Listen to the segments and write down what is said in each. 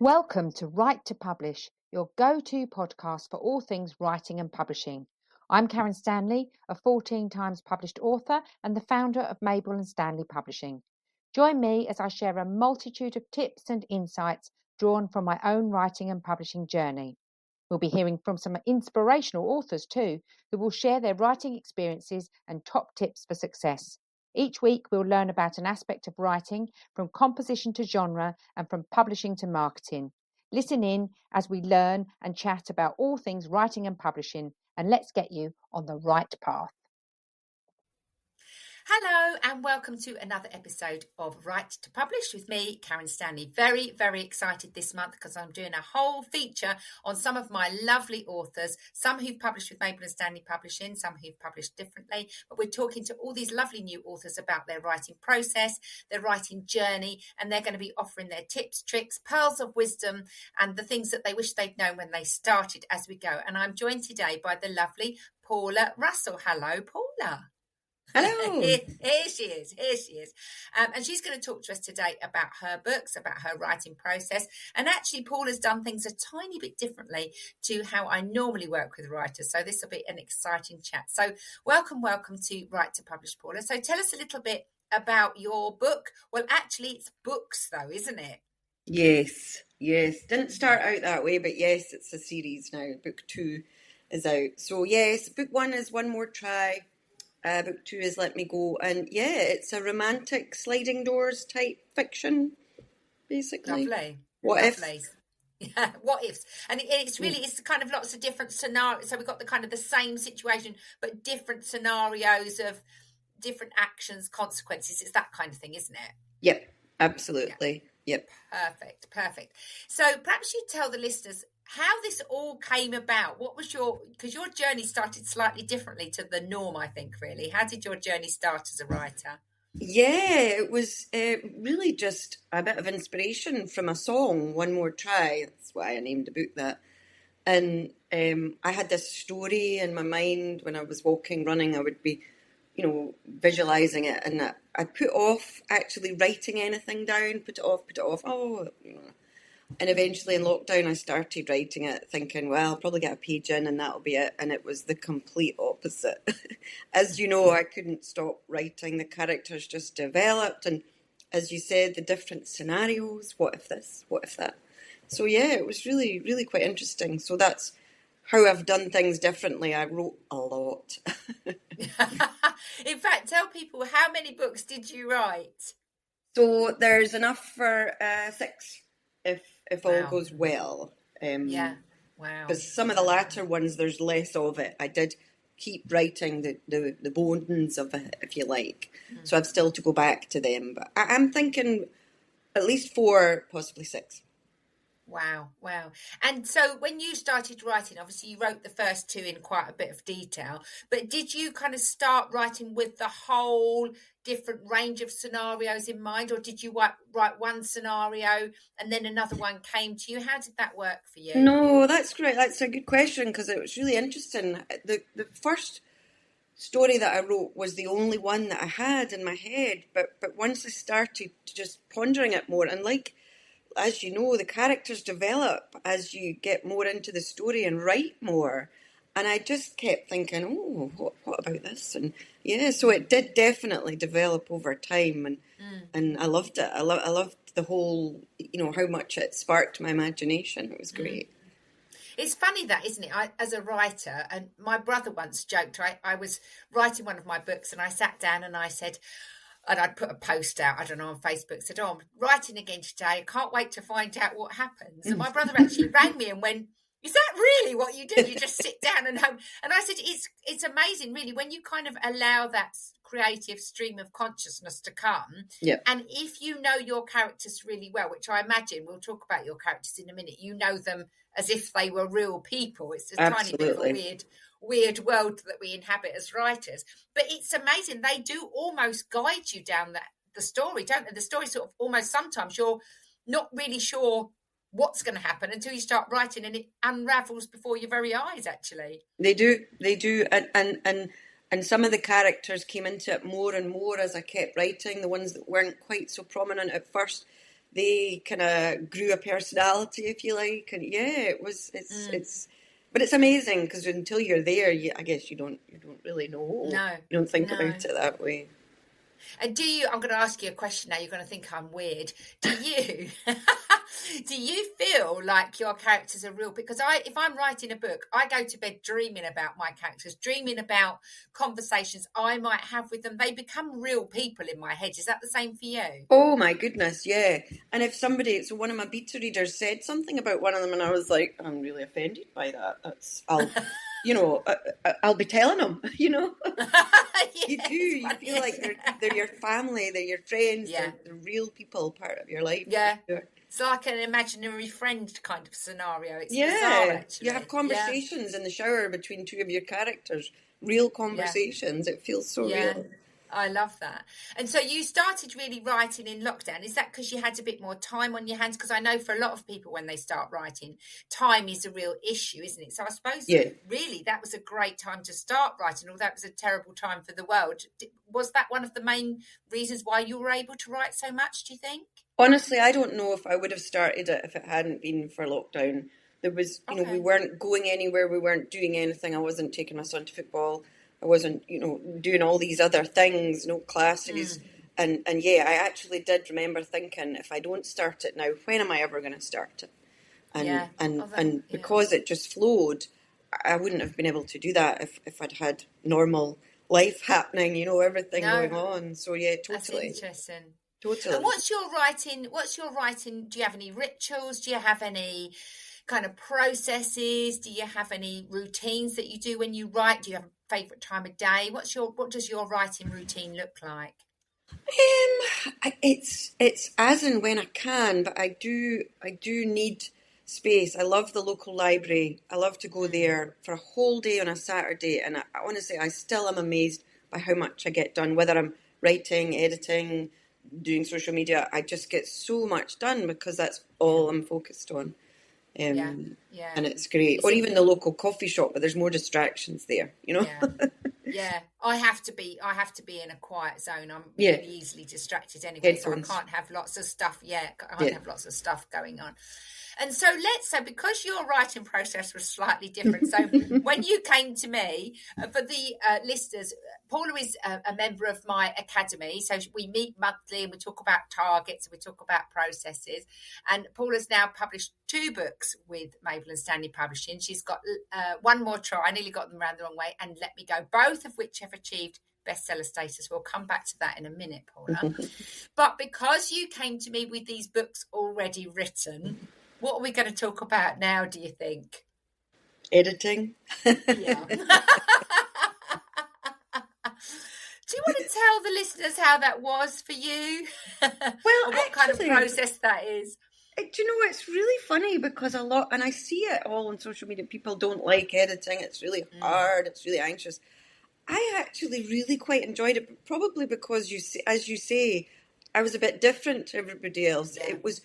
Welcome to Write to Publish, your go-to podcast for all things writing and publishing. I'm Karen Stanley, a 14 times published author and the founder of Mabel and Stanley Publishing. Join me as I share a multitude of tips and insights drawn from my own writing and publishing journey. We'll be hearing from some inspirational authors too, who will share their writing experiences and top tips for success. Each week, we'll learn about an aspect of writing, from composition to genre and from publishing to marketing. Listen in as we learn and chat about all things writing and publishing, and let's get you on the right path. Hello and welcome to another episode of Write to Publish with me, Karen Stanley. Very, very excited this month because I'm doing a whole feature on some of my lovely authors, some who've published with Mabel and Stanley Publishing, some who've published differently. But we're talking to all these lovely new authors about their writing process, their writing journey, and they're going to be offering their tips, tricks, pearls of wisdom, and the things that they wish they'd known when they started as we go. And I'm joined today by the lovely Paula Russell. Hello, Paula. Hello. Here she is. And she's going to talk to us today about her books, about her writing process. And actually, Paula's done things a tiny bit differently to how I normally work with writers. So this will be an exciting chat. So welcome to Write to Publish, Paula. So tell us a little bit about your book. Well, actually, it's books, though, isn't it? Yes. Didn't start out that way, but yes, it's a series now. Book 2 is out. So yes, book 1 is One More Try. Book 2 is Let Me Go. And yeah, it's a romantic sliding doors type fiction, basically. Lovely. What Lovely. Ifs? Yeah, what ifs? And it's really, it's kind of lots of different scenarios. So we've got the kind of the same situation, but different scenarios of different actions, consequences. It's that kind of thing, isn't it? Yep, absolutely. Yeah. Yep. Perfect. So perhaps you tell the listeners how this all came about. What was because your journey started slightly differently to the norm, I think, really. How did your journey start as a writer? Yeah, it was really just a bit of inspiration from a song, One More Try. That's why I named the book that. And I had this story in my mind when I was running. I would be, visualising it. And I'd put off actually writing anything down, put it off. And eventually in lockdown, I started writing it thinking, well, I'll probably get a page in and that'll be it. And it was the complete opposite. As you know, I couldn't stop writing. The characters just developed. And as you said, the different scenarios. What if this? What if that? So yeah, it was really, really quite interesting. So that's how I've done things differently. I wrote a lot. In fact, tell people, how many books did you write? So there's enough for 6 if all goes well. Yeah, wow. Because some of the latter ones, there's less of it. I did keep writing the bones of it, if you like. Mm. So I've still to go back to them. But I'm thinking at least 4, possibly 6. Wow. And so when you started writing, obviously you wrote the first 2 in quite a bit of detail, but did you kind of start writing with the whole different range of scenarios in mind, or did you write one scenario and then another one came to you? How did that work for you? No, that's great. That's a good question because it was really interesting. The first story that I wrote was the only one that I had in my head, but once I started just pondering it more, and as you know, the characters develop as you get more into the story and write more. And I just kept thinking, what about this? And yeah, so it did definitely develop over time. And I loved it. I loved the whole, how much it sparked my imagination. It was great. It's funny that, isn't it? As a writer, and my brother once joked, I was writing one of my books and I sat down and I said, and I'd put a post out, I don't know, on Facebook, said, I'm writing again today. I can't wait to find out what happens. And my brother actually rang me and went, is that really what you do? You just sit down and home. And I said, it's amazing, really, when you kind of allow that creative stream of consciousness to come. Yep. And if you know your characters really well, which I imagine, we'll talk about your characters in a minute, you know them as if they were real people. It's a tiny bit of a weird world that we inhabit as writers, but it's amazing. They do almost guide you down the story, don't they? The story sort of almost, sometimes you're not really sure what's going to happen until you start writing, and it unravels before your very eyes. Actually, they do, and some of the characters came into it more and more as I kept writing. The ones that weren't quite so prominent at first, they kind of grew a personality, if you like. And yeah, but it's amazing because until you're there, I guess you don't really know. No, You don't think no. about it that way. And I'm going to ask you a question now. You're going to think I'm weird. Do you feel like your characters are real? Because if I'm writing a book, I go to bed dreaming about my characters, dreaming about conversations I might have with them. They become real people in my head. Is that the same for you? Oh my goodness, yeah. And if so one of my beta readers said something about one of them, and I was like, I'm really offended by that. I'll be telling them, Yes, you do. You feel like they're your family, they're your friends, they're real people, part of your life. Yeah. Sure. It's like an imaginary friend kind of scenario. It's bizarre, actually. You have conversations in the shower between two of your characters, real conversations. It feels so real. I love that. And so you started really writing in lockdown. Is that because you had a bit more time on your hands? Because I know for a lot of people when they start writing, time is a real issue, isn't it? So I suppose really that was a great time to start writing, although it was a terrible time for the world. Was that one of the main reasons why you were able to write so much, do you think? Honestly, I don't know if I would have started it if it hadn't been for lockdown. There was, we weren't going anywhere. We weren't doing anything. I wasn't taking my son to football. I wasn't, doing all these other things, classes. And I actually did remember thinking, if I don't start it now, when am I ever going to start it? And because it just flowed, I wouldn't have been able to do that if I'd had normal life happening, everything going on. So yeah, totally. That's interesting. Totally. And what's your writing? Do you have any rituals? Do you have any kind of processes? Do you have any routines that you do when you write? Do you have a favourite time of day? What does your writing routine look like? It's as and when I can, but I do need space. I love the local library. I love to go there for a whole day on a Saturday, and I honestly, I still am amazed by how much I get done, whether I'm writing, editing, doing social media. I just get so much done because that's all I'm focused on. And it's great. Or even the local coffee shop, but there's more distractions there, Yeah, I have to be in a quiet zone. I'm really easily distracted anyway, Headphones. So I can't have lots of stuff. I can't have lots of stuff going on. And so because your writing process was slightly different. So when you came to me, for the listeners, Paula is a member of my academy. So we meet monthly and we talk about targets, we talk about processes. And Paula's now published 2 books with Mabel and Stanley Publishing. She's got one more try. I nearly got them around the wrong way. And Let Me Go, both of which have achieved bestseller status. We'll come back to that in a minute, Paula. But because you came to me with these books already written, what are we going to talk about now, do you think? Editing. Yeah. Do you want to tell the listeners how that was for you? Well, what kind of process that is? Do you know, it's really funny because and I see it all on social media, people don't like editing. It's really hard. It's really anxious. I actually really quite enjoyed it, probably because as you say, I was a bit different to everybody else. Yeah. It was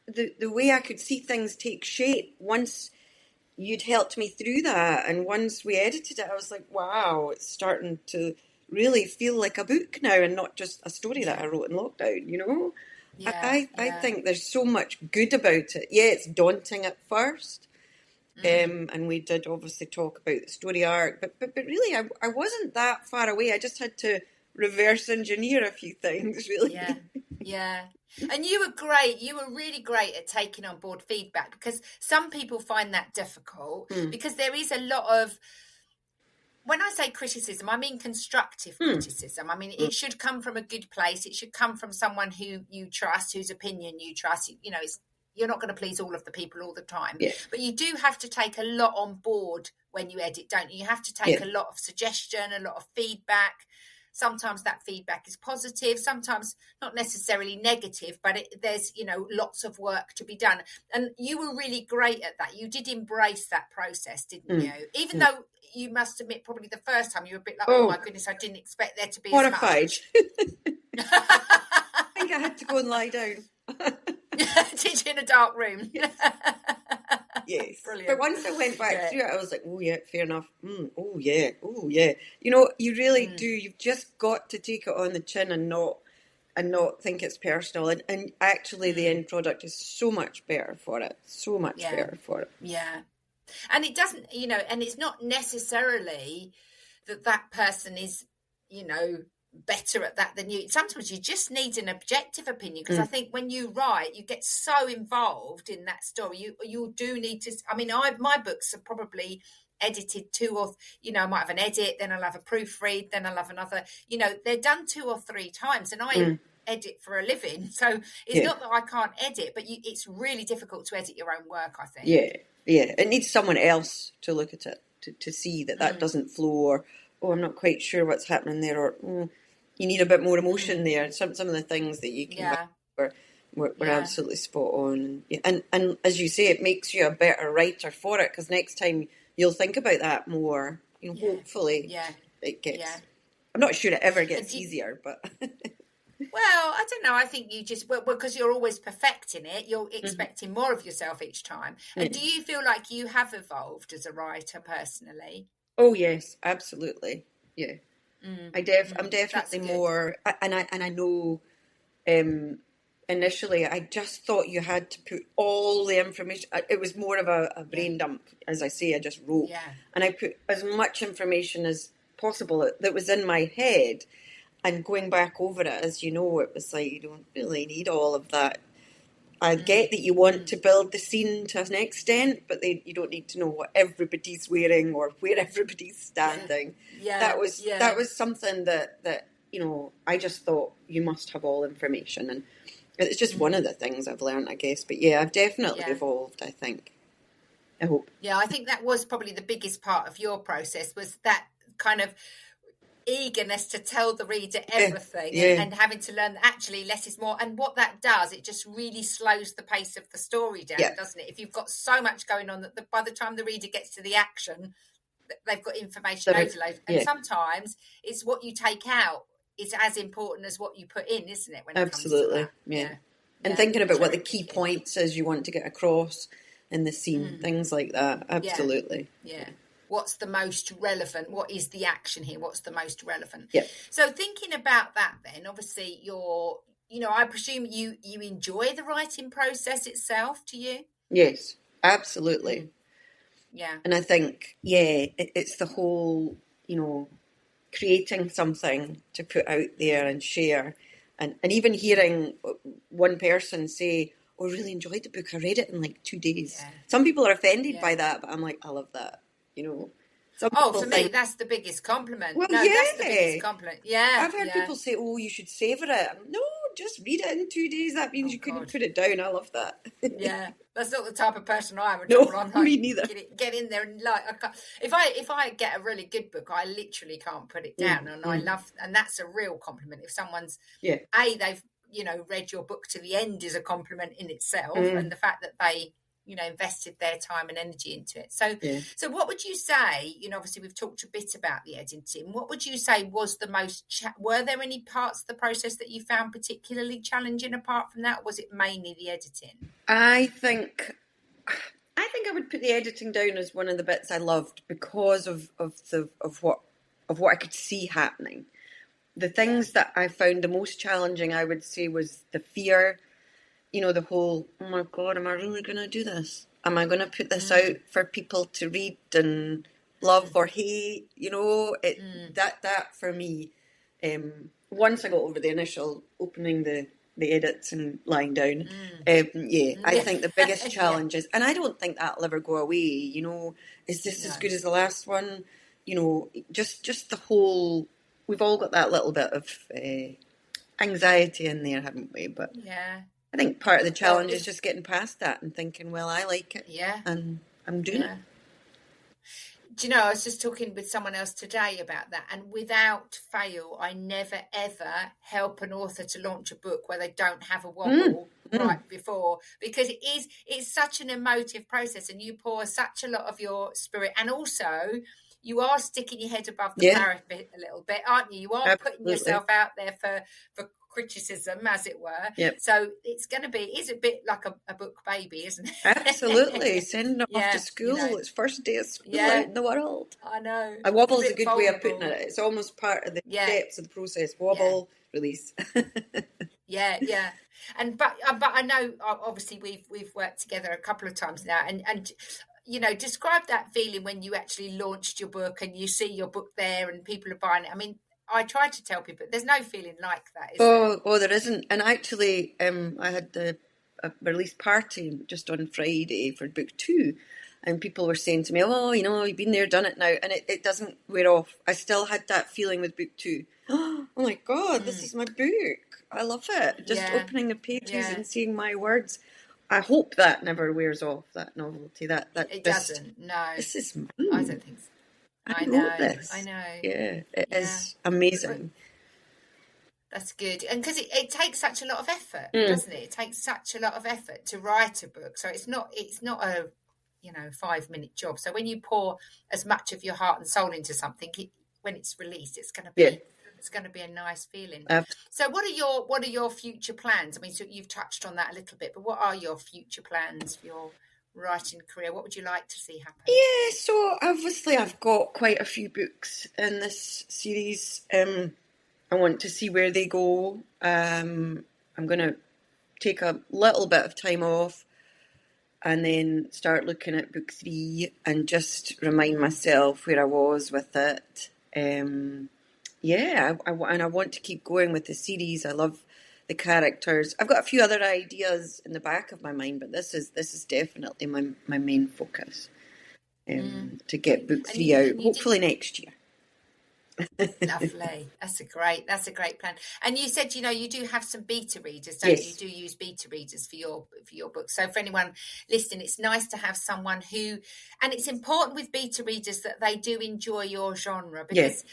the way I could see things take shape once you'd helped me through that, and once we edited it, I was like, wow, it's starting to really feel like a book now and not just a story that I wrote in lockdown, I think there's so much good about it. Yeah, it's daunting at first, and we did obviously talk about the story arc, but really I wasn't that far away. I just had to reverse engineer a few things, really. Yeah. And you were great. You were really great at taking on board feedback, because some people find that difficult because there is a lot of, when I say criticism, I mean constructive criticism. I mean, it should come from a good place. It should come from someone who you trust, whose opinion you trust. You're not going to please all of the people all the time. Yeah. But you do have to take a lot on board when you edit, don't you? You have to take a lot of suggestion, a lot of feedback. Sometimes that feedback is positive, sometimes not necessarily negative, but there's, lots of work to be done. And you were really great at that. You did embrace that process, didn't you? Even though you must admit probably the first time you were a bit like, oh my goodness, I didn't expect there to be horrified. As much. I think I had to go and lie down. Did you, in a dark room? Yes. Brilliant. But once I went back through it, I was like, oh yeah, fair enough. Oh yeah. You really do. You've just got to take it on the chin and not and not think it's personal. And actually the end product is so much better for it. So much better for it. Yeah. And it doesn't, and it's not necessarily that person is, better at that than you. Sometimes you just need an objective opinion, because I think when you write, you get so involved in that story. You do need to, my books are probably edited I might have an edit, then I'll have a proofread, then I'll have another, they're done 2 or 3 times, and I edit for a living. So it's not that I can't edit, but it's really difficult to edit your own work, I think. Yeah. It needs someone else to look at it, to see that doesn't flow, or, I'm not quite sure what's happening there, or you need a bit more emotion there. Some of the things that you came back were absolutely spot on. And as you say, it makes you a better writer for it, because next time you'll think about that more. Hopefully it gets... Yeah. I'm not sure it ever gets easier, but... Well, I don't know. I think you just, because you're always perfecting it, you're expecting more of yourself each time. And do you feel like you have evolved as a writer personally? Oh, yes, absolutely. Yeah. I'm definitely more, and I know initially I just thought you had to put all the information. It was more of a brain dump, as I say. I just wrote, and I put as much information as possible that was in my head. And going back over it, as you know, it was like, you don't really need all of that. I get that you want to build the scene to an extent, but you don't need to know what everybody's wearing or where everybody's standing. That was something that I just thought you must have all information, and it's just one of the things I've learned, I guess. But I've definitely evolved, I think. I hope. Yeah, I think that was probably the biggest part of your process, was that kind of eagerness to tell the reader everything, and having to learn that actually less is more. And what that does, it just really slows the pace of the story down, doesn't it? If you've got so much going on that by the time the reader gets to the action, they've got information overload. And sometimes it's what you take out is as important as what you put in, isn't it? When it comes to that. And thinking about what the key points is you want to get across in the scene, things like that. Absolutely. What's the most relevant? What is the action here? What's the most relevant? Yeah. So thinking about that, then obviously I presume you enjoy the writing process itself. Do you? Yes, absolutely. Yeah. And I think it's the whole creating something to put out there and share, and even hearing one person say, "Oh, I really enjoyed the book. I read it in like 2 days." Yeah. Some people are offended by that, but I'm like, I love that. For me, that's the biggest compliment. Well, that's the biggest compliment. Yeah. I've heard people say, "Oh, you should savour it." No, just read it in 2 days. That means you couldn't put it down. I love that. That's not the type of person I am. I'm like, me neither. Get in there and if I get a really good book, I literally can't put it down, and I love, and that's a real compliment. If someone's they've read your book to the end is a compliment in itself, and the fact that they invested their time and energy into it. So what would you say, obviously we've talked a bit about the editing. What would you say was the most, were there any parts of the process that you found particularly challenging apart from that? Or was it mainly the editing? I think I would put the editing down as one of the bits I loved because of what I could see happening. The things that I found the most challenging, I would say, was the fear. The whole, oh my God, am I really going to do this? Am I going to put this out for people to read and love or hate? That for me, once I got over the initial opening the edits and lying down, I think the biggest challenge is, and I don't think that'll ever go away, is this as good as the last one? Just the whole, we've all got that little bit of anxiety in there, haven't we? But I think part of the challenge is just getting past that and thinking, well, I like it, and I'm doing it. Do you know, I was just talking with someone else today about that, and without fail, I never, ever help an author to launch a book where they don't have a wobble right before, because it's such an emotive process, and you pour such a lot of your spirit, and also you are sticking your head above the parapet a little bit, aren't you? You are putting yourself out there for criticism, as it were. Yep. So it's going to be, is a bit like a book baby, isn't it? Absolutely. Sending it off Yeah, to school. you know. It's first day of school Yeah. out in the world. I know. A wobble It's is a bit good way of putting vulnerable. it. It's almost part of the Yeah. steps of the process. Wobble, release. Yeah, yeah. But I know obviously we've worked together a couple of times now, and you know, describe that feeling when you actually launched your book and you see your book there and people are buying it. I mean, I try to tell people there's no feeling like that, is there? Oh, there isn't. And actually, I had a release party just on Friday for book 2, and people were saying to me, "Oh, you know, you've been there, done it now," and it doesn't wear off. I still had that feeling with book 2. Oh my God, this is my book. I love it. Just opening the pages and seeing my words. I hope that never wears off, that novelty. That it doesn't. No, this is mine. I don't think so. I wrote this. I know. Yeah, it is amazing. That's good. And because it takes such a lot of effort, doesn't it? It takes such a lot of effort to write a book. So it's not a 5-minute job. So when you pour as much of your heart and soul into something, when it's released, it's going to be a nice feeling. So what are your future plans? I mean, so you've touched on that a little bit, but what are your future plans for your writing career? What would you like to see happen? Yeah, so obviously I've got quite a few books in this series. I want to see where they go. I'm going to take a little bit of time off and then start looking at book 3 and just remind myself where I was with it. And I want to keep going with the series. I love the characters. I've got a few other ideas in the back of my mind, but this is definitely my main focus. To get book 3 out, hopefully next year. Lovely. That's a great plan. And you said, you do have some beta readers, don't you? You do use beta readers for your book. So for anyone listening, it's nice to have someone who, and it's important with beta readers that they do enjoy your genre, because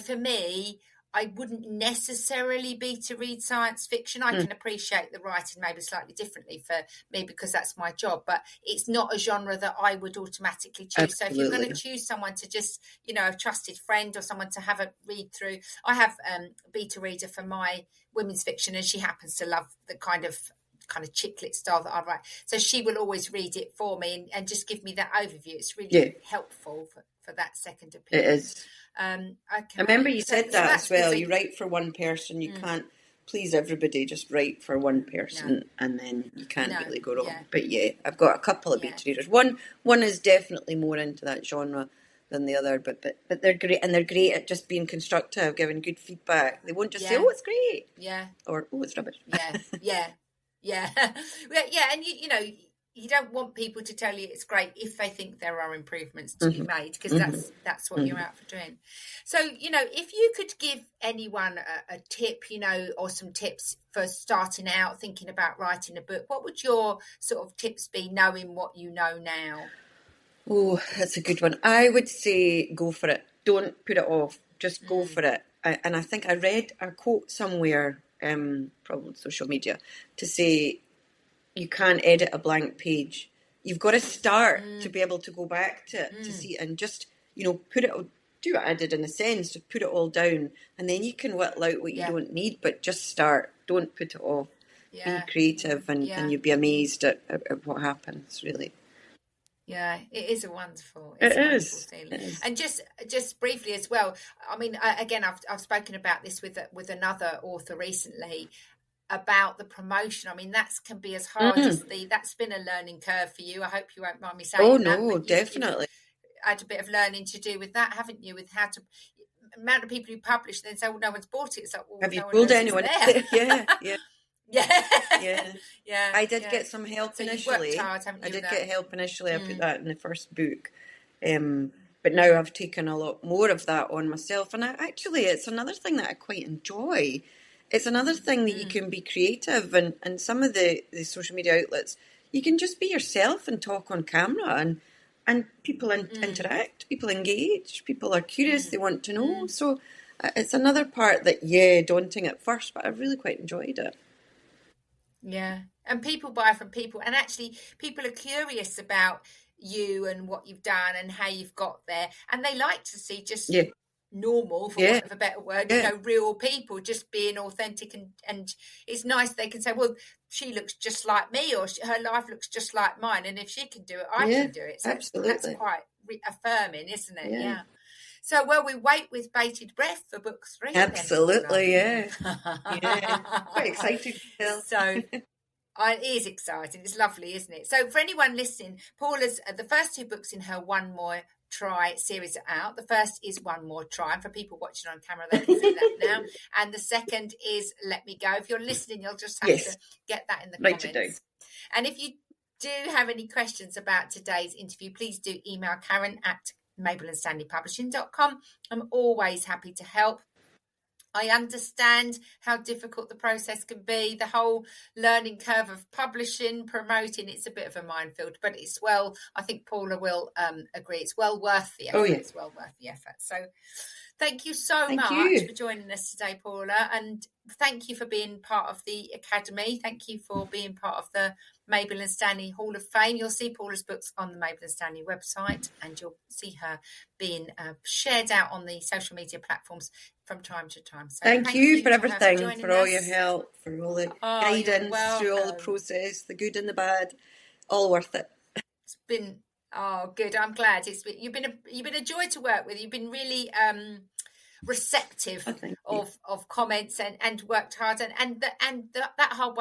for me, I wouldn't necessarily beta read science fiction. I can appreciate the writing maybe slightly differently for me because that's my job, but it's not a genre that I would automatically choose. Absolutely. So if you're going to choose someone to just, a trusted friend or someone to have a read through, I have a beta reader for my women's fiction, and she happens to love the kind of chick lit style that I write. So she will always read it for me and just give me that overview. It's really helpful for that second opinion. It is. I remember you said that as well. You write for one person. You can't please everybody. Just write for one person, and then you can't really go wrong. Yeah. But I've got a couple of beta readers. One is definitely more into that genre than the other, but they're great, and they're great at just being constructive, giving good feedback. They won't just say, "Oh, it's great," or "Oh, it's rubbish." Yeah, and you don't want people to tell you it's great if they think there are improvements to be made, because that's what you're out for doing. So, if you could give anyone a tip, or some tips for starting out, thinking about writing a book, what would your sort of tips be, knowing what you know now? Oh, that's a good one. I would say go for it. Don't put it off. Just go for it. And I think I read a quote somewhere, probably social media, to say, you can't edit a blank page. You've got to start to be able to go back to it, to see, and just, put it, do what I did in a sense, to put it all down, and then you can whittle out what you don't need, but just start. Don't put it off. Be creative, and you'll be amazed at what happens, really. Yeah, it is a wonderful feeling. It is. And just briefly as well, I mean, again, I've spoken about this with another author recently, about the promotion. I mean, that can be as hard as that's been a learning curve for you. I hope you won't mind me saying that. Oh, no, definitely. You've had a bit of learning to do with that, haven't you? With how to, amount of people who publish and then say, well, no one's bought it. It's like, well, have you told anyone? Yeah. I did get some help initially. You've worked hard, haven't you? I did get help initially. I put that in the first book. But now I've taken a lot more of that on myself. And it's another thing that I quite enjoy. It's another thing that you can be creative, and some of the social media outlets, you can just be yourself and talk on camera, and people interact, people engage, people are curious, they want to know. So it's another part that, daunting at first, but I've really quite enjoyed it. Yeah, and people buy from people, and actually people are curious about you and what you've done and how you've got there, and they like to see just normal, for want of a better word, you know, real people just being authentic, and it's nice they can say, well, she looks just like me, or her life looks just like mine, and if she can do it, I can do it. So absolutely. that's quite affirming, isn't it? Yeah. So, well, we wait with bated breath for book 3. Absolutely, then, quite excited. So it is exciting. It's lovely, isn't it? So for anyone listening, Paula's the first 2 books in her One More Try series are out. The first is One More Try, and for people watching on camera, they can see that now. And the second is Let Me Go. If you're listening, you'll just have to get that in the comments. And if you do have any questions about today's interview, please do email Karen at mabelandstanleypublishing.com. I'm always happy to help. I understand how difficult the process can be, the whole learning curve of publishing, promoting. It's a bit of a minefield, but it's I think Paula will agree, it's well worth the effort. It's well worth the effort. So thank you so much for joining us today, Paula, and thank you for being part of the Academy. Thank you for being part of the Mabel and Stanley Hall of Fame. You'll see Paula's books on the Mabel and Stanley website, and you'll see her being shared out on the social media platforms from time to time. So thank you for everything, for all your help, for all the guidance through all the process, the good and the bad, all worth it. It's been good. I'm glad. You've been a joy to work with. You've been really receptive of comments and worked hard, and that hard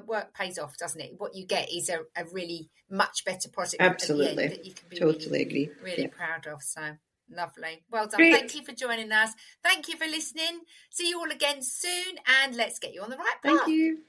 work pays off, doesn't it? What you get is a really much better product. Absolutely, at the end that you can be really proud of. So lovely, well done. Great. Thank you for joining us. Thank you for listening. See you all again soon, and let's get you on the right path. Thank you.